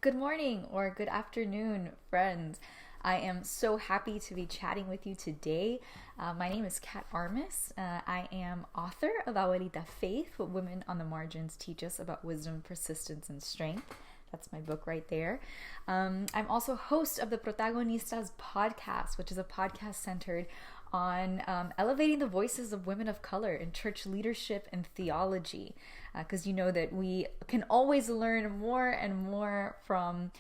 Good morning or good afternoon, friends. I am so happy to be chatting with you today. My name is Armas. I am author of Abuelita Faith, What Women on the Margins Teach Us About Wisdom, Persistence, and Strength. That's my book right there. I'm also host of the Protagonistas podcast, which is a podcast centered on elevating the voices of women of color in church leadership and theology, because you know that we can always learn more and more from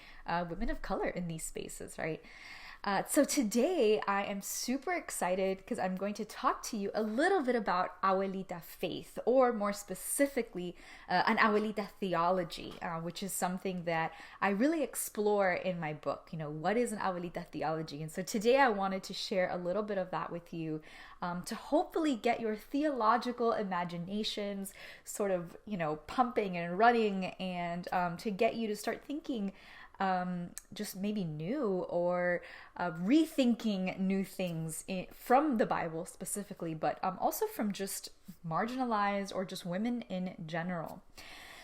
women of color in these spaces, right? So today I am super excited because I'm going to talk to you a little bit about Abuelita Faith, or more specifically, an Abuelita theology, which is something that I really explore in my book. You know, what is an Abuelita theology? And so today I wanted to share a little bit of that with you to hopefully get your theological imaginations sort of, pumping and running, and to get you to start thinking just maybe new or rethinking new things from the Bible specifically, but also from just marginalized or just women in general.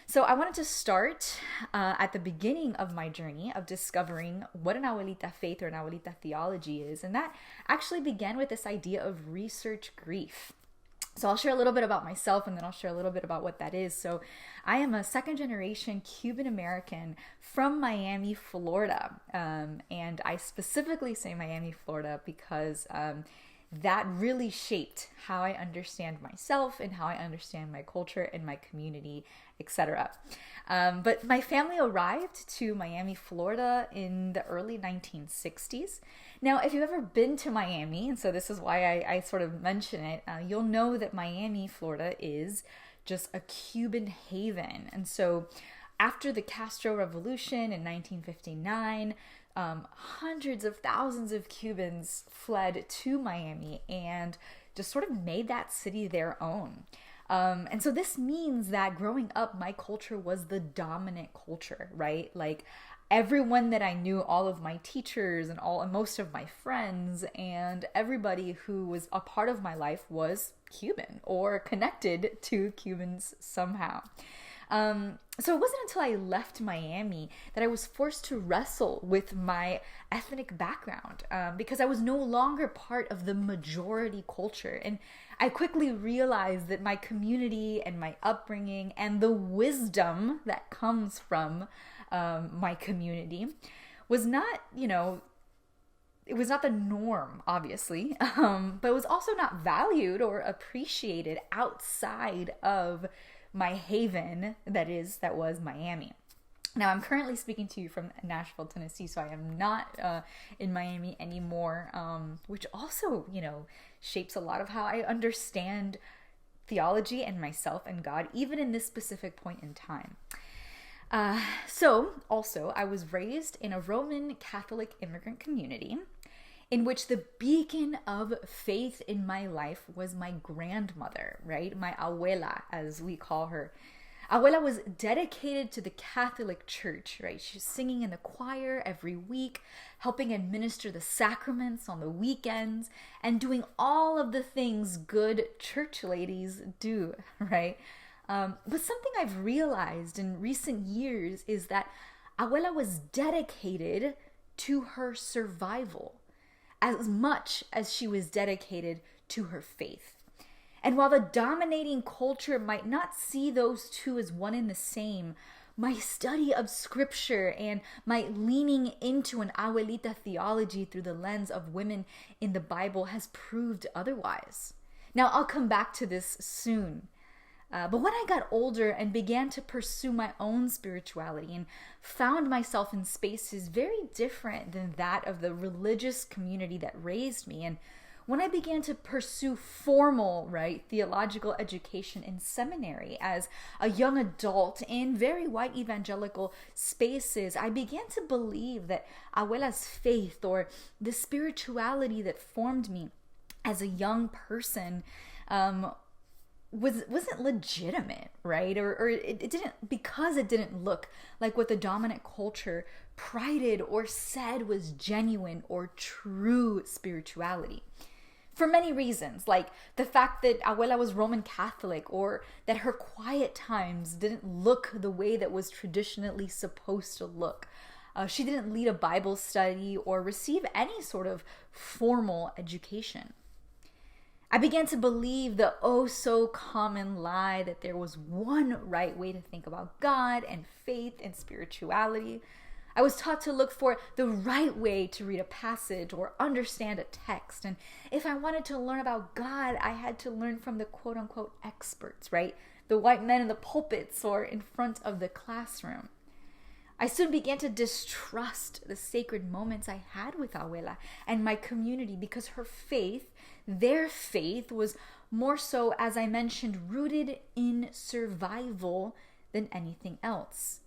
So I wanted to start at the beginning of my journey of discovering what an Abuelita faith or an Abuelita theology is, and that actually began with this idea of research grief. So I'll share a little bit about myself, and then I'll share a little bit about what that is. So I am a second generation Cuban-American from Miami, Florida. And I specifically say Miami, Florida because that really shaped how I understand myself and how I understand my culture and my community, etc. But my family arrived to Miami, Florida in the early 1960s. Now, if you've ever been to Miami, and so this is why I sort of mention it, you'll know that Miami, Florida is just a Cuban haven. And so after the Castro Revolution in 1959, hundreds of thousands of Cubans fled to Miami and just sort of made that city their own. And so this means that growing up, my culture was the dominant culture, right? Like everyone that I knew, all of my teachers and most of my friends and everybody who was a part of my life was Cuban or connected to Cubans somehow. So it wasn't until I left Miami that I was forced to wrestle with my ethnic background, because I was no longer part of the majority culture. And I quickly realized that my community and my upbringing and the wisdom that comes from my community was not, it was not the norm, obviously, but it was also not valued or appreciated outside of my haven, that was Miami. Now, I'm currently speaking to you from Nashville, Tennessee, so I am not in Miami anymore, which also, shapes a lot of how I understand theology and myself and God, even in this specific point in time. So, also, I was raised in a Roman Catholic immigrant community in which the beacon of faith in my life was my grandmother, right? My abuela, as we call her. Abuela was dedicated to the Catholic Church, right? She's singing in the choir every week, helping administer the sacraments on the weekends, and doing all of the things good church ladies do, right? But something I've realized in recent years is that Abuela was dedicated to her survival as much as she was dedicated to her faith. And while the dominating culture might not see those two as one and the same, my study of scripture and my leaning into an Abuelita theology through the lens of women in the Bible has proved otherwise. Now, I'll come back to this soon. But when I got older and began to pursue my own spirituality and found myself in spaces very different than that of the religious community that raised me, and when I began to pursue formal, theological education in seminary as a young adult in very white evangelical spaces, I began to believe that Abuela's faith, or the spirituality that formed me as a young person, wasn't legitimate, right? Or it didn't, because it didn't look like what the dominant culture prided or said was genuine or true spirituality. for many reasons, like the fact that Abuela was Roman Catholic, or that her quiet times didn't look the way that was traditionally supposed to look. She didn't lead a Bible study or receive any sort of formal education. I began to believe the oh so common lie that there was one right way to think about God and faith and spirituality. I was taught to look for the right way to read a passage or understand a text. And if I wanted to learn about God, I had to learn from the quote unquote experts, right? The white men in the pulpits or in front of the classroom. I soon began to distrust the sacred moments I had with Abuela and my community because her faith, their faith, was more so, as I mentioned, rooted in survival than anything else.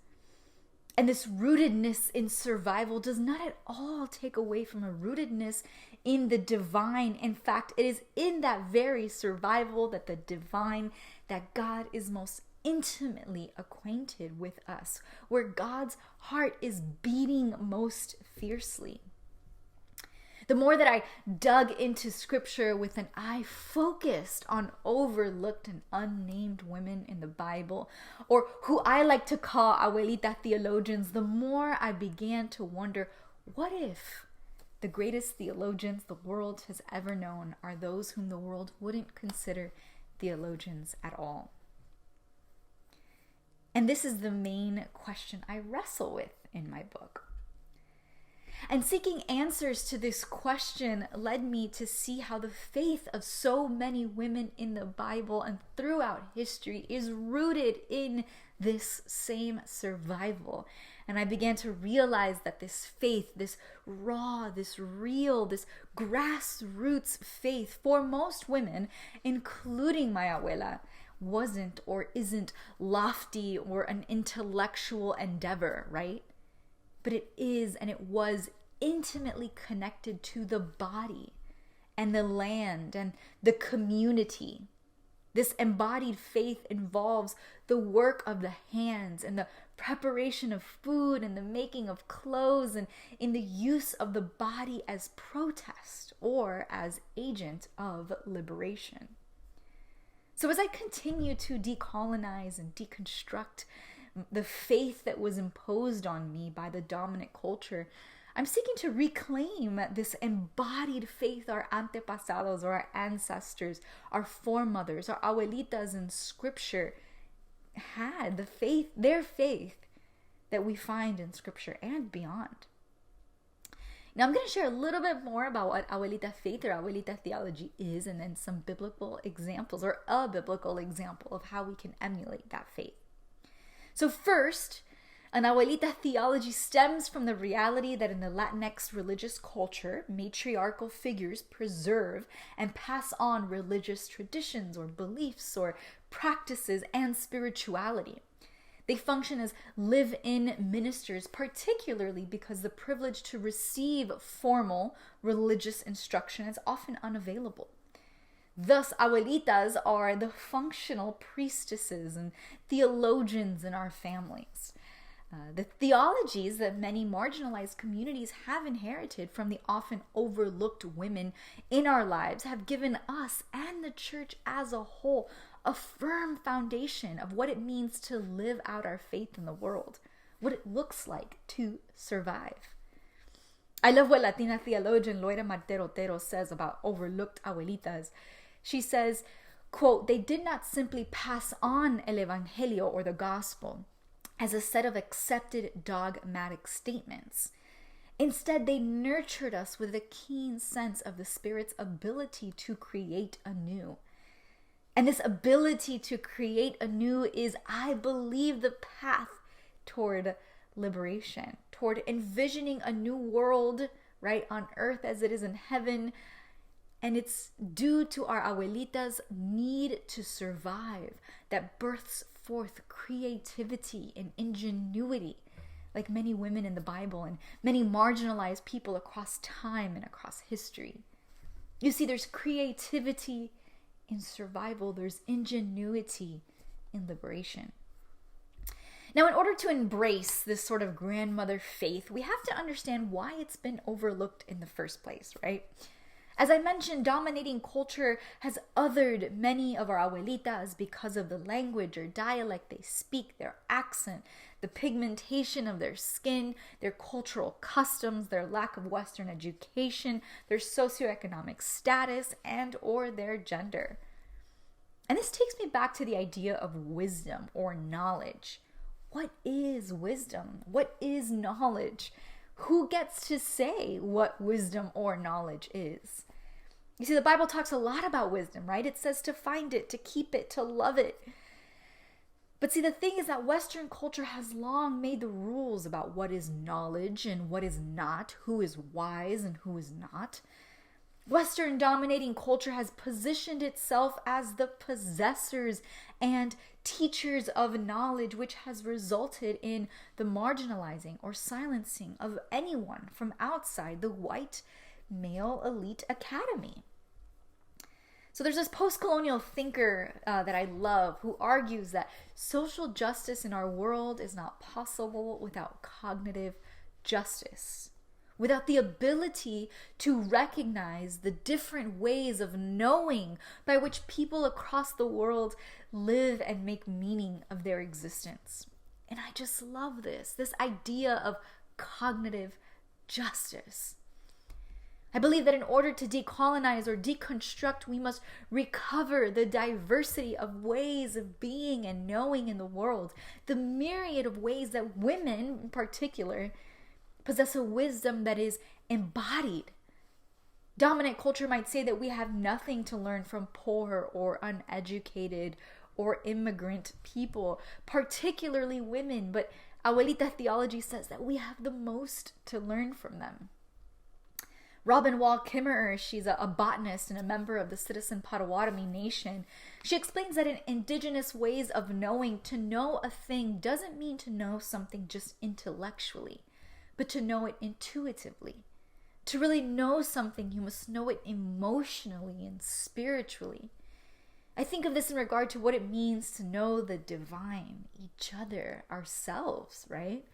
And this rootedness in survival does not at all take away from a rootedness in the divine. In fact, it is in that very survival that the divine, that God is most intimately acquainted with us, where God's heart is beating most fiercely. The more that I dug into scripture with an eye focused on overlooked and unnamed women in the Bible, or who I like to call Abuelita theologians, the more I began to wonder, what if the greatest theologians the world has ever known are those whom the world wouldn't consider theologians at all? And this is the main question I wrestle with in my book. And seeking answers to this question led me to see how the faith of so many women in the Bible and throughout history is rooted in this same survival. And I began to realize that this faith, this raw, this real, this grassroots faith for most women, including my abuela, wasn't or isn't lofty or an intellectual endeavor, right? But it is and it was intimately connected to the body and the land and the community. This embodied faith involves the work of the hands and the preparation of food and the making of clothes and in the use of the body as protest or as agent of liberation. So as I continue to decolonize and deconstruct the faith that was imposed on me by the dominant culture, I'm seeking to reclaim this embodied faith our antepasados or our ancestors, our foremothers, our abuelitas in scripture had, the faith, their faith that we find in scripture and beyond. Now I'm going to share a little bit more about what Abuelita Faith or Abuelita Theology is, and then some biblical examples or a biblical example of how we can emulate that faith. So first, an Abuelita theology stems from the reality that in the Latinx religious culture, matriarchal figures preserve and pass on religious traditions or beliefs or practices and spirituality. They function as live-in ministers, particularly because the privilege to receive formal religious instruction is often unavailable. Thus, abuelitas are the functional priestesses and theologians in our families. The theologies that many marginalized communities have inherited from the often overlooked women in our lives have given us and the church as a whole a firm foundation of what it means to live out our faith in the world, what it looks like to survive. I love what Latina theologian Loira Martero Otero says about overlooked abuelitas. She says, quote, "They did not simply pass on el evangelio or the gospel as a set of accepted dogmatic statements. Instead, they nurtured us with a keen sense of the Spirit's ability to create anew. And this ability to create anew is, I believe, the path toward liberation, toward envisioning a new world, right, on earth as it is in heaven. And it's due to our abuelitas' need to survive that births forth creativity and ingenuity, like many women in the Bible and many marginalized people across time and across history. You see, there's creativity in survival, there's ingenuity in liberation. Now, in order to embrace this sort of grandmother faith, we have to understand why it's been overlooked in the first place, right? As I mentioned, dominating culture has othered many of our abuelitas because of the language or dialect they speak, their accent, the pigmentation of their skin, their cultural customs, their lack of Western education, their socioeconomic status, and or their gender. And this takes me back to the idea of wisdom or knowledge. What is wisdom? What is knowledge? Who gets to say what wisdom or knowledge is? You see, the Bible talks a lot about wisdom, right? It says to find it, to keep it, to love it. But see, the thing is that Western culture has long made the rules about what is knowledge and what is not, who is wise and who is not. Western dominating culture has positioned itself as the possessors and teachers of knowledge, which has resulted in the marginalizing or silencing of anyone from outside the white male elite academy. So there's this post-colonial thinker that I love who argues that social justice in our world is not possible without cognitive justice, without the ability to recognize the different ways of knowing by which people across the world live and make meaning of their existence. And I just love this idea of cognitive justice. I believe that in order to decolonize or deconstruct, we must recover the diversity of ways of being and knowing in the world, the myriad of ways that women in particular possess a wisdom that is embodied. Dominant culture might say that we have nothing to learn from poor or uneducated or immigrant people, particularly women, but Abuelita Theology says that we have the most to learn from them. Robin Wall Kimmerer, she's a botanist and a member of the Citizen Potawatomi Nation. She explains that in indigenous ways of knowing, to know a thing doesn't mean to know something just intellectually, but to know it intuitively. To really know something, you must know it emotionally and spiritually. I think of this in regard to what it means to know the divine, each other, ourselves, right?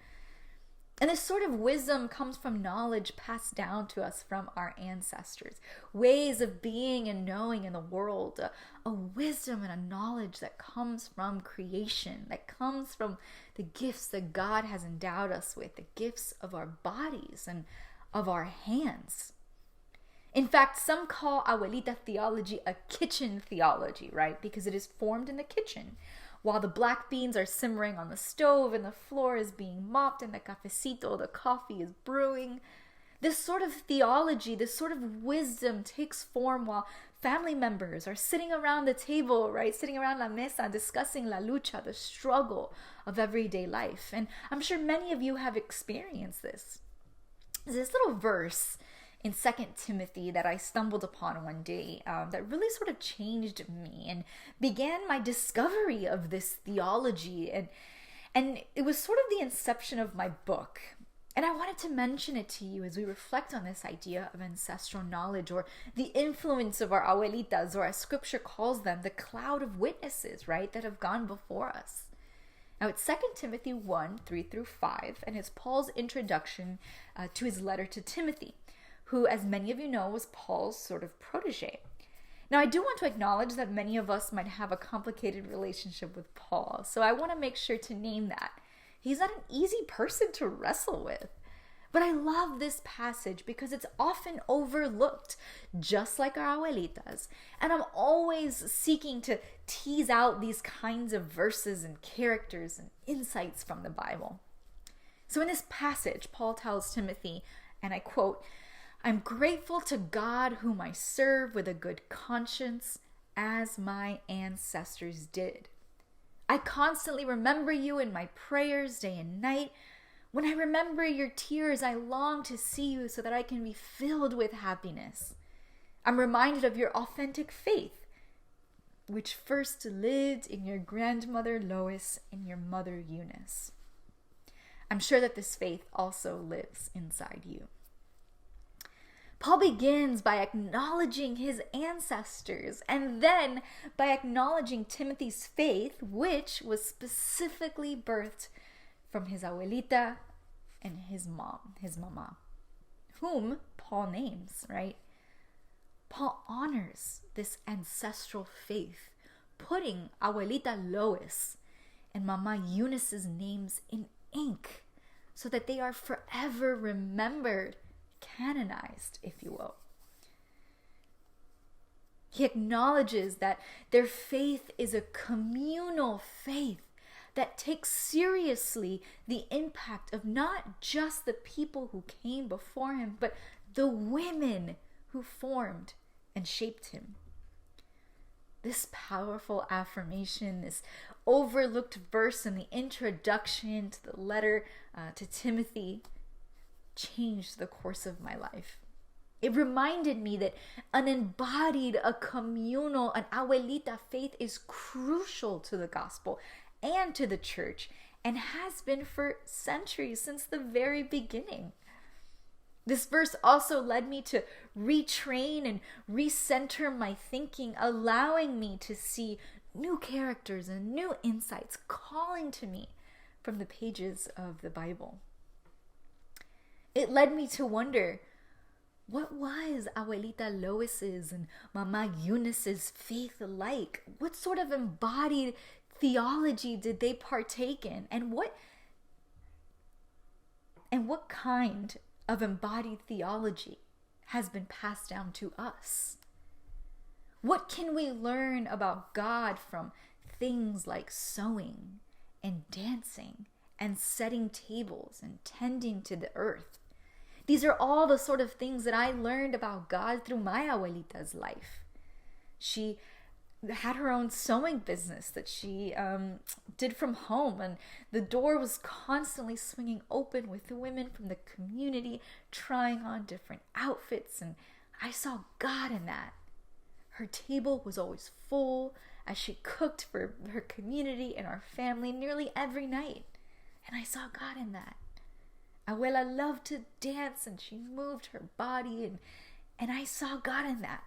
And this sort of wisdom comes from knowledge passed down to us from our ancestors, ways of being and knowing in the world, a wisdom and a knowledge that comes from creation, that comes from the gifts that God has endowed us with, the gifts of our bodies and of our hands. In fact, some call Abuelita theology a kitchen theology, right? Because it is formed in the kitchen. While the black beans are simmering on the stove and the floor is being mopped and the cafecito, the coffee is brewing. This sort of theology, this sort of wisdom takes form while family members are sitting around the table, right? Sitting around la mesa, discussing la lucha, the struggle of everyday life. And I'm sure many of you have experienced this. There's this little verse in 2 Timothy that I stumbled upon one day that really sort of changed me and began my discovery of this theology. And it was sort of the inception of my book. And I wanted to mention it to you as we reflect on this idea of ancestral knowledge, or the influence of our abuelitas, or as scripture calls them, the cloud of witnesses, right, that have gone before us. Now it's 2 Timothy 1, 3-5, and it's Paul's introduction to his letter to Timothy, who, as many of you know, was Paul's sort of protege. Now, I do want to acknowledge that many of us might have a complicated relationship with Paul, so I want to make sure to name that. He's not an easy person to wrestle with. But I love this passage because it's often overlooked, just like our abuelitas. And I'm always seeking to tease out these kinds of verses and characters and insights from the Bible. So in this passage, Paul tells Timothy, and I quote, "I'm grateful to God whom I serve with a good conscience, as my ancestors did. I constantly remember you in my prayers day and night. When I remember your tears, I long to see you so that I can be filled with happiness. I'm reminded of your authentic faith, which first lived in your grandmother Lois and your mother Eunice. I'm sure that this faith also lives inside you." Paul begins by acknowledging his ancestors and then by acknowledging Timothy's faith, which was specifically birthed from his abuelita and his mom, his mama, whom Paul names, right? Paul honors this ancestral faith, putting Abuelita Lois and Mama Eunice's names in ink so that they are forever remembered, canonized, if you will. He acknowledges that their faith is a communal faith that takes seriously the impact of not just the people who came before him, but the women who formed and shaped him. This powerful affirmation, this overlooked verse in the introduction to the letter to Timothy, changed the course of my life. It reminded me that an embodied, a communal, an Abuelita faith is crucial to the gospel and to the church, and has been for centuries, since the very beginning. This verse also led me to retrain and recenter my thinking, allowing me to see new characters and new insights calling to me from the pages of the Bible. It led me to wonder, what was Abuelita Lois's and Mama Eunice's faith like? What sort of embodied theology did they partake in? And what kind of embodied theology has been passed down to us? What can we learn about God from things like sewing and dancing and setting tables and tending to the earth? These are all the sort of things that I learned about God through my abuelita's life. She had her own sewing business that she did from home, and the door was constantly swinging open with the women from the community trying on different outfits, and I saw God in that. Her table was always full as she cooked for her community and our family nearly every night, and I saw God in that. Abuela loved to dance and she moved her body, and I saw God in that.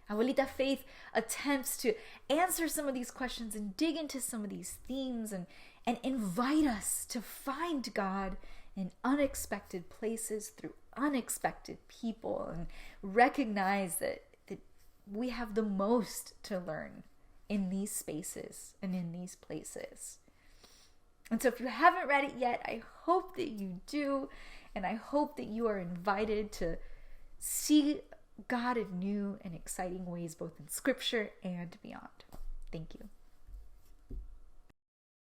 Abuelita Faith attempts to answer some of these questions and dig into some of these themes and invite us to find God in unexpected places through unexpected people, and recognize that we have the most to learn in these spaces and in these places. And so if you haven't read it yet, I hope that you do, and I hope that you are invited to see God in new and exciting ways, both in Scripture and beyond. Thank you.